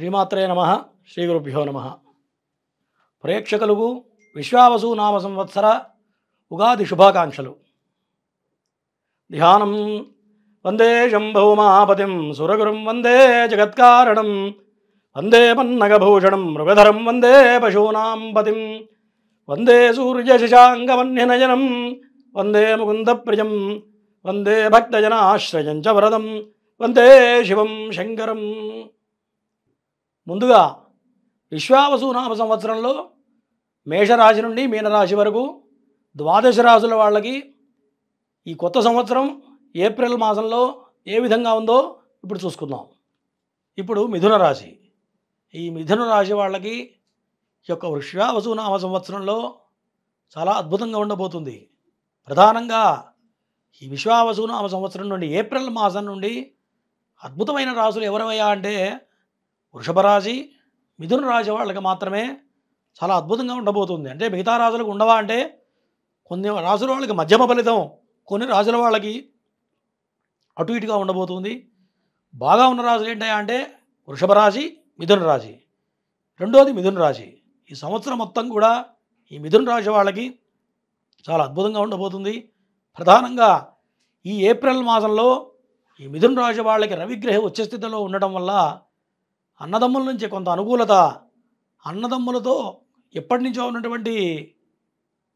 శ్రీమాత్రే నమః శ్రీ గురుభ్యో నమః. ప్రేక్షకులకు విశ్వావసు నామ సంవత్సర ఉగాది శుభాకాంక్షలు. ధ్యానం వందే శంభౌమాపతిం సురగురుం వందే జగత్కారణం వందే పన్నగభూషణం మృగధరం వందే పశూనాం పతిం వందే సూర్యశశాంగమన్యనయనం వందే ముకుందప్రియం వందే భక్తజనాశ్రయం చ వరదం వందే శివం శంకరం. ముందుగా విశ్వావసు నామ సంవత్సరంలో మేషరాశి నుండి మీనరాశి వరకు ద్వాదశ రాశుల వాళ్ళకి ఈ కొత్త సంవత్సరం ఏప్రిల్ మాసంలో ఏ విధంగా ఉందో ఇప్పుడు చూసుకుందాం. ఇప్పుడు మిథున రాశి. ఈ మిథున రాశి వాళ్ళకి ఈ యొక్క విశ్వావసు నామ సంవత్సరంలో చాలా అద్భుతంగా ఉండబోతుంది. ప్రధానంగా ఈ విశ్వావసు నామ సంవత్సరం నుండి ఏప్రిల్ మాసం నుండి అద్భుతమైన రాశులు ఎవరవయ్యా అంటే వృషభ రాశి, మిథున రాశి వాళ్ళకి మాత్రమే చాలా అద్భుతంగా ఉండబోతుంది. అంటే మిగతా రాశులకు ఉండవా అంటే కొన్ని రాశుల వాళ్ళకి మధ్యమ ఫలితం, కొన్ని రాశుల వాళ్ళకి అటు ఇటుగా ఉండబోతుంది. బాగా ఉన్న రాశులు ఏంటయ్యా అంటే వృషభ రాశి, మిథున రాశి. రెండోది మిథున రాశి. ఈ సంవత్సరం మొత్తం కూడా ఈ మిథున రాశి వాళ్ళకి చాలా అద్భుతంగా ఉండబోతుంది. ప్రధానంగా ఈ ఏప్రిల్ మాసంలో ఈ మిథున రాశి వాళ్ళకి రవిగ్రహం ఉచ్చ స్థితిలో ఉండటం వల్ల అన్నదమ్ముల నుంచి కొంత అనుకూలత, అన్నదమ్ములతో ఎప్పటి నుంచో ఉన్నటువంటి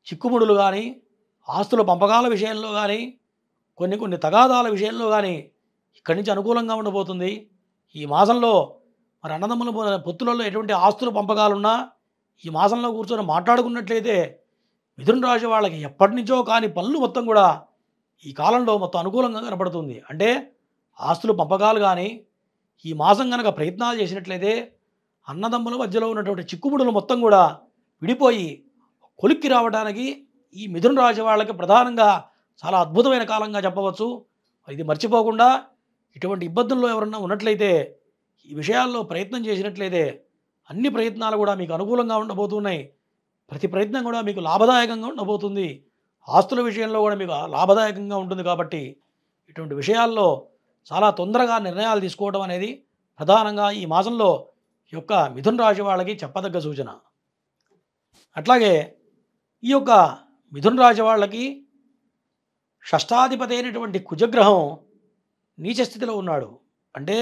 చిక్కుముడులు కానీ, ఆస్తుల పంపకాల విషయంలో కానీ, కొన్ని తగాదాల విషయంలో కానీ ఇక్కడి నుంచి అనుకూలంగా ఉండబోతుంది. ఈ మాసంలో మరి అన్నదమ్ముల పొత్తులలో ఎటువంటి ఆస్తుల పంపకాలున్నా ఈ మాసంలో కూర్చొని మాట్లాడుకున్నట్లయితే మిథున రాశి వాళ్ళకి ఎప్పటి నుంచో కాని పనులు మొత్తం కూడా ఈ కాలంలో మొత్తం అనుకూలంగా కనపడుతుంది. అంటే ఆస్తుల పంపకాలు కానీ ఈ మాసం కనుక ప్రయత్నాలు చేసినట్లయితే అన్నదమ్ముల మధ్యలో ఉన్నటువంటి చిక్కుముడులు మొత్తం కూడా విడిపోయి కొలిక్కి రావడానికి ఈ మిథున రాశి వాళ్ళకి ప్రధానంగా చాలా అద్భుతమైన కాలంగా చెప్పవచ్చు. ఇది మర్చిపోకుండా ఇటువంటి ఇబ్బందుల్లో ఎవరన్నా ఉన్నట్లయితే ఈ విషయాల్లో ప్రయత్నం చేసినట్లయితే అన్ని ప్రయత్నాలు కూడా మీకు అనుకూలంగా ఉండబోతున్నాయి. ప్రతి ప్రయత్నం కూడా మీకు లాభదాయకంగా ఉండబోతుంది. ఆస్తుల విషయంలో కూడా మీకు లాభదాయకంగా ఉంటుంది. కాబట్టి ఇటువంటి విషయాల్లో చాలా తొందరగా నిర్ణయాలు తీసుకోవడం అనేది ప్రధానంగా ఈ మాసంలో ఈ యొక్క మిథున రాశి వాళ్ళకి చెప్పదగ్గ సూచన. అట్లాగే ఈ యొక్క మిథున రాశి వాళ్ళకి షష్టాధిపతి అయినటువంటి కుజగ్రహం నీచ స్థితిలో ఉన్నాడు. అంటే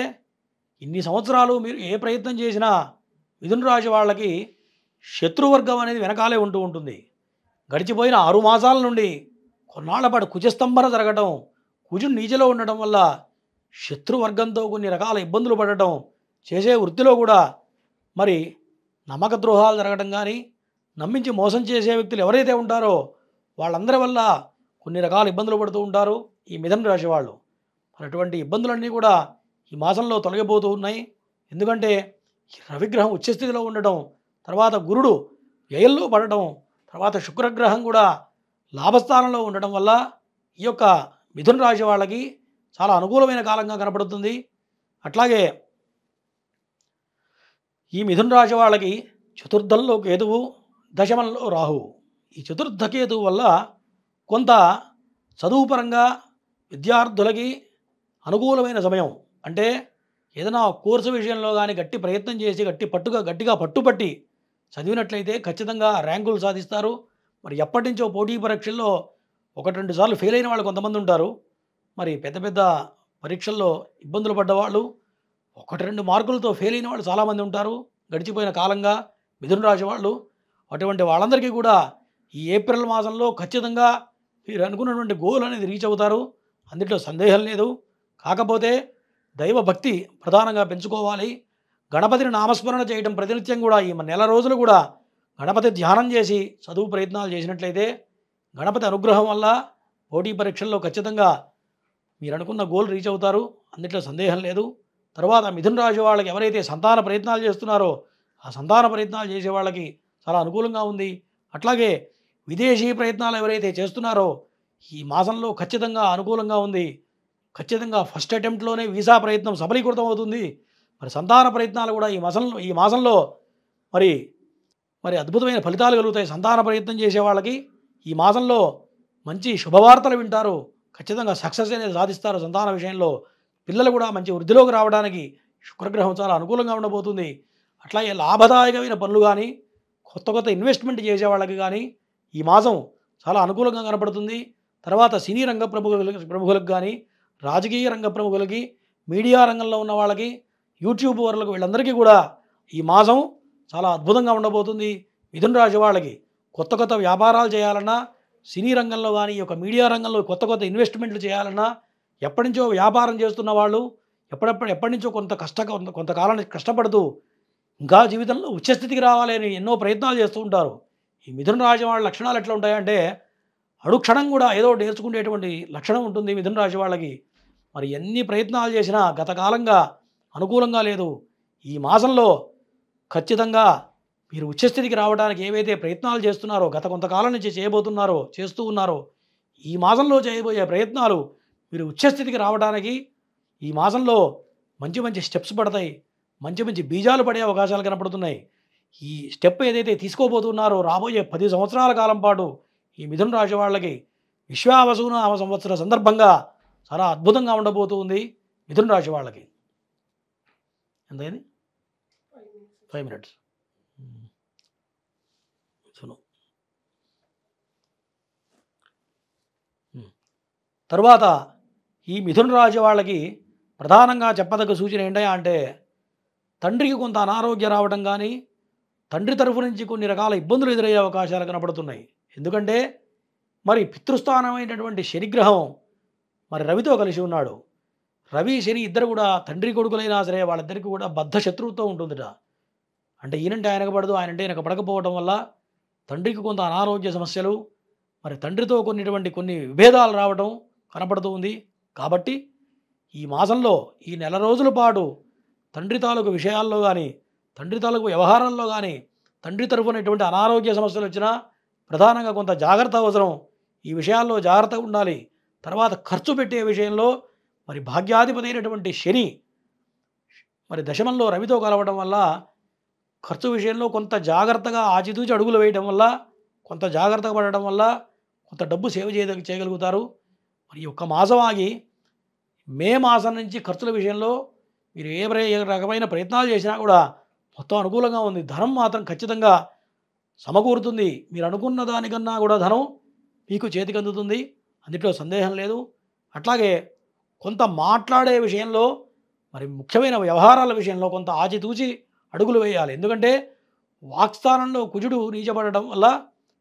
ఇన్ని సంవత్సరాలు మీరు ఏ ప్రయత్నం చేసినా మిథున రాశి వాళ్ళకి శత్రువర్గం అనేది వెనకాలే ఉంటూ ఉంటుంది. గడిచిపోయిన 6 మాసాల నుండి కొన్నాళ్ల పాటు కుజస్తంభన జరగటం, కుజుడు నీచలో ఉండటం వల్ల శత్రువర్గంతో కొన్ని రకాల ఇబ్బందులు పడటం, చేసే వృత్తిలో కూడా మరి నమ్మక ద్రోహాలు జరగడం కానీ, నమ్మించి మోసం చేసే వ్యక్తులు ఎవరైతే ఉంటారో వాళ్ళందరి వల్ల కొన్ని రకాల ఇబ్బందులు పడుతూ ఉంటారు ఈ మిథున రాశి వాళ్ళు. మరి అటువంటి ఇబ్బందులన్నీ కూడా ఈ మాసంలో తొలగిపోతూ ఉన్నాయి. ఎందుకంటే రవిగ్రహం ఉచ్చస్థితిలో ఉండటం, తర్వాత గురుడు వ్యయంలో పడటం, తర్వాత శుక్రగ్రహం కూడా లాభస్థానంలో ఉండటం వల్ల ఈ యొక్క మిథున రాశి వాళ్ళకి చాలా అనుకూలమైన కాలంగా కనపడుతుంది. అట్లాగే ఈ మిథున రాశి వాళ్ళకి చతుర్థంలో కేతువు, దశమంలో రాహువు. ఈ చతుర్థ కేతువు వల్ల కొంత చదువు పరంగా విద్యార్థులకి అనుకూలమైన సమయం. అంటే ఏదైనా కోర్సు విషయంలో కానీ గట్టి ప్రయత్నం చేసి గట్టిగా పట్టుపట్టి చదివినట్లయితే ఖచ్చితంగా ర్యాంకులు సాధిస్తారు. మరి ఎప్పటి నుంచో పోటీ పరీక్షల్లో 1-2 సార్లు ఫెయిల్ అయిన వాళ్ళు కొంతమంది ఉంటారు. మరి పెద్ద పెద్ద పరీక్షల్లో ఇబ్బందులు పడ్డవాళ్ళు 1-2 మార్కులతో ఫెయిల్ అయిన వాళ్ళు చాలామంది ఉంటారు గడిచిపోయిన కాలంగా మిథున రాశి వాళ్ళు. అటువంటి వాళ్ళందరికీ కూడా ఈ ఏప్రిల్ మాసంలో ఖచ్చితంగా మీరు అనుకున్నటువంటి గోల్ అనేది రీచ్ అవుతారు. అందులో సందేహం లేదు. కాకపోతే దైవ భక్తి ప్రధానంగా పెంచుకోవాలి. గణపతిని నామస్మరణ చేయడం ప్రతినిత్యం కూడా ఈ నెల రోజులు కూడా గణపతి ధ్యానం చేసి చదువు ప్రయత్నాలు చేసినట్లయితే గణపతి అనుగ్రహం వల్ల పోటీ పరీక్షల్లో ఖచ్చితంగా మీరు అనుకున్న గోల్ రీచ్ అవుతారు. అందులో సందేహం లేదు. తర్వాత మిథున రాశి వాళ్ళకి ఎవరైతే సంతాన ప్రయత్నాలు చేస్తున్నారో ఆ సంతాన ప్రయత్నాలు చేసే వాళ్ళకి చాలా అనుకూలంగా ఉంది. అట్లాగే విదేశీ ప్రయత్నాలు ఎవరైతే చేస్తున్నారో ఈ మాసంలో ఖచ్చితంగా అనుకూలంగా ఉంది. ఖచ్చితంగా ఫస్ట్ అటెంప్ట్లోనే వీసా ప్రయత్నం సఫలీకృతం అవుతుంది. మరి సంతాన ప్రయత్నాలు కూడా ఈ మాసంలో మరి అద్భుతమైన ఫలితాలు కలుగుతాయి. సంతాన ప్రయత్నం చేసే వాళ్ళకి ఈ మాసంలో మంచి శుభవార్తలు వింటారు. ఖచ్చితంగా సక్సెస్ అనేది సాధిస్తారు. సంతాన విషయంలో పిల్లలు కూడా మంచి వృద్ధిలోకి రావడానికి శుక్రగ్రహం చాలా అనుకూలంగా ఉండబోతుంది. అట్లాగే లాభదాయకమైన పనులు కానీ, కొత్త కొత్త ఇన్వెస్ట్మెంట్ చేసే వాళ్ళకి కానీ ఈ మాసం చాలా అనుకూలంగా కనపడుతుంది. తర్వాత సినీ రంగ ప్రముఖులకు కానీ, రాజకీయ రంగ ప్రముఖులకి, మీడియా రంగంలో ఉన్న వాళ్ళకి, యూట్యూబ్ వర్లకు వీళ్ళందరికీ కూడా ఈ మాసం చాలా అద్భుతంగా ఉండబోతుంది. మిథున రాశి వాళ్ళకి కొత్త కొత్త వ్యాపారాలు చేయాలన్నా, సినీ రంగంలో కానీ, ఈ యొక్క మీడియా రంగంలో కొత్త కొత్త ఇన్వెస్ట్మెంట్లు చేయాలన్నా, ఎప్పటి నుంచో వ్యాపారం చేస్తున్న వాళ్ళు ఎప్పటి నుంచో కొంతకాలం కష్టపడుతూ ఇంకా జీవితంలో ఉచ్చస్థితికి రావాలి అని ఎన్నో ప్రయత్నాలు చేస్తూ ఉంటారు. ఈ మిథున రాశి వాళ్ళ లక్షణాలు ఎట్లా ఉంటాయంటే, అడుక్షణం కూడా ఏదో ఒకటి నేర్చుకునేటువంటి లక్షణం ఉంటుంది మిథున రాశి వాళ్ళకి. మరి ఎన్ని ప్రయత్నాలు చేసినా గత కాలంగా అనుకూలంగా లేదు. ఈ మాసంలో ఖచ్చితంగా మీరు ఉచ్చస్థితికి రావడానికి ఏవైతే ప్రయత్నాలు చేస్తున్నారో, గత కొంతకాలం నుంచి చేస్తూ ఉన్నారో, ఈ మాసంలో చేయబోయే ప్రయత్నాలు మీరు ఉచ్చస్థితికి రావడానికి ఈ మాసంలో మంచి మంచి స్టెప్స్ పడతాయి. మంచి మంచి బీజాలు పడే అవకాశాలు కనపడుతున్నాయి. ఈ స్టెప్ ఏదైతే తీసుకోబోతున్నారో రాబోయే 10 సంవత్సరాల కాలం పాటు ఈ మిథున రాశి వాళ్ళకి విశ్వావసునామ సంవత్సర సందర్భంగా చాలా అద్భుతంగా ఉండబోతుంది మిథున రాశి వాళ్ళకి. ఎంతైంది? 5 minutes. తరువాత ఈ మిథున రాశి వాళ్ళకి ప్రధానంగా చెప్పదగ్గ సూచన ఏంటంటే అంటే, తండ్రికి కొంత అనారోగ్యం రావడం కానీ, తండ్రి తరఫు నుంచి కొన్ని రకాల ఇబ్బందులు ఎదురయ్యే అవకాశాలు కనపడుతున్నాయి. ఎందుకంటే మరి పితృస్థానమైనటువంటి శనిగ్రహం మరి రవితో కలిసి ఉన్నాడు. రవి శని ఇద్దరు కూడా తండ్రి కొడుకులైనా సరే వాళ్ళిద్దరికీ కూడా బద్ధ శత్రువుతో ఉంటుందిట. అంటే ఈయనంటే ఆయనకు పడదు, ఆయనంటే ఆయనకు పడకపోవడం వల్ల తండ్రికి కొంత అనారోగ్య సమస్యలు, మరి తండ్రితో కొన్ని విభేదాలు రావడం కనపడుతూ ఉంది. కాబట్టి ఈ మాసంలో ఈ నెల రోజుల పాటు తండ్రి తాలూకు విషయాల్లో కానీ, తండ్రి తాలూకు వ్యవహారాల్లో కానీ, తండ్రి తరఫున ఎటువంటి అనారోగ్య సమస్యలు వచ్చినా ప్రధానంగా కొంత జాగ్రత్త అవసరం. ఈ విషయాల్లో జాగ్రత్తగా ఉండాలి. తర్వాత ఖర్చు పెట్టే విషయంలో మరి భాగ్యాధిపతి అయినటువంటి శని మరి దశమంలో రవితో కలవడం వల్ల ఖర్చు విషయంలో కొంత జాగ్రత్తగా ఆచితూచి అడుగులు వేయడం వల్ల, కొంత జాగ్రత్తగా పడడం వల్ల కొంత డబ్బు చేయగలుగుతారు. మరి ఒక్క మాసం ఆగి మే మాసం నుంచి ఖర్చుల విషయంలో మీరు ఏ రకమైన ప్రయత్నాలు చేసినా కూడా మొత్తం అనుకూలంగా ఉంది. ధనం మాత్రం ఖచ్చితంగా సమకూరుతుంది. మీరు అనుకున్న దానికన్నా కూడా ధనం మీకు చేతికి అందుతుంది, అందులో సందేహం లేదు. అట్లాగే కొంత మాట్లాడే విషయంలో మరి ముఖ్యమైన వ్యవహారాల విషయంలో కొంత ఆచితూచి అడుగులు వేయాలి. ఎందుకంటే వాక్స్థానంలో కుజుడు నీచబడడం వల్ల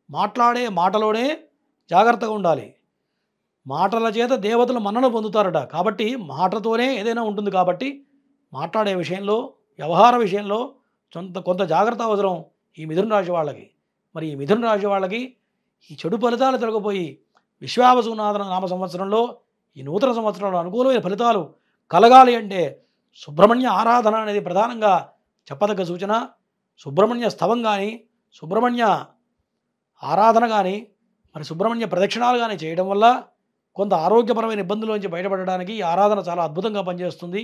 మాట్లాడే మాటలోనే జాగ్రత్తగా ఉండాలి. మాటల చేత దేవతలు మన్నన పొందుతారట. కాబట్టి మాటతోనే ఏదైనా ఉంటుంది. కాబట్టి మాట్లాడే విషయంలో, వ్యవహార విషయంలో కొంత జాగ్రత్త అవసరం ఈ మిథున రాశి వాళ్ళకి. మరి ఈ మిథున రాశి వాళ్ళకి ఈ చెడు ఫలితాలు తొలగిపోయి నామ సంవత్సరంలో ఈ నూతన సంవత్సరంలో అనుకూలమైన ఫలితాలు కలగాలి అంటే సుబ్రహ్మణ్య ఆరాధన అనేది ప్రధానంగా చెప్పదగ్గ సూచన. సుబ్రహ్మణ్య స్తవం కానీ, సుబ్రహ్మణ్య ఆరాధన కానీ, మరి సుబ్రహ్మణ్య ప్రదక్షిణాలు కానీ చేయడం వల్ల కొంత ఆరోగ్యపరమైన ఇబ్బందుల నుంచి బయటపడడానికి ఈ ఆరాధన చాలా అద్భుతంగా పనిచేస్తుంది.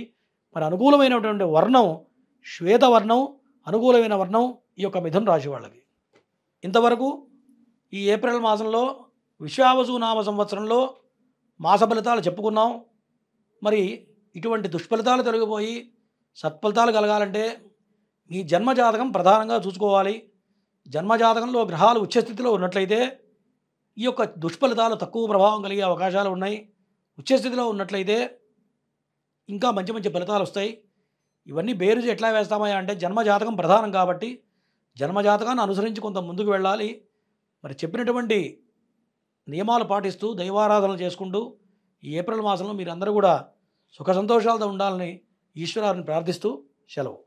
మరి అనుకూలమైనటువంటి వర్ణం శ్వేతవర్ణం, అనుకూలమైన వర్ణం ఈ యొక్క మిథున రాశి వాళ్ళకి. ఇంతవరకు ఈ ఏప్రిల్ మాసంలో విశ్వావసునామ సంవత్సరంలో మాస ఫలితాలు చెప్పుకున్నాం. మరి ఇటువంటి దుష్ఫలితాలు తొలగిపోయి సత్ఫలితాలు కలగాలంటే మీ జన్మజాతకం ప్రధానంగా చూసుకోవాలి. జన్మజాతకంలో గ్రహాలు ఉచ్చస్థితిలో ఉన్నట్లయితే ఈ యొక్క దుష్ఫలితాలు తక్కువ ప్రభావం కలిగే అవకాశాలు ఉన్నాయి. ఉచ్చస్థితిలో ఉన్నట్లయితే ఇంకా మంచి మంచి ఫలితాలు వస్తాయి. ఇవన్నీ బేరుజు ఎట్లా వేస్తామా అంటే జన్మజాతకం ప్రధానం కాబట్టి జన్మజాతకాన్ని అనుసరించి కొంత ముందుకు వెళ్ళాలి. మరి చెప్పినటువంటి నియమాలు పాటిస్తూ దైవారాధనలు చేసుకుంటూ ఈ ఏప్రిల్ మాసంలో మీరందరూ కూడా సుఖ సంతోషాలతో ఉండాలని ఈశ్వరాన్ని ప్రార్థిస్తూ సెలవు.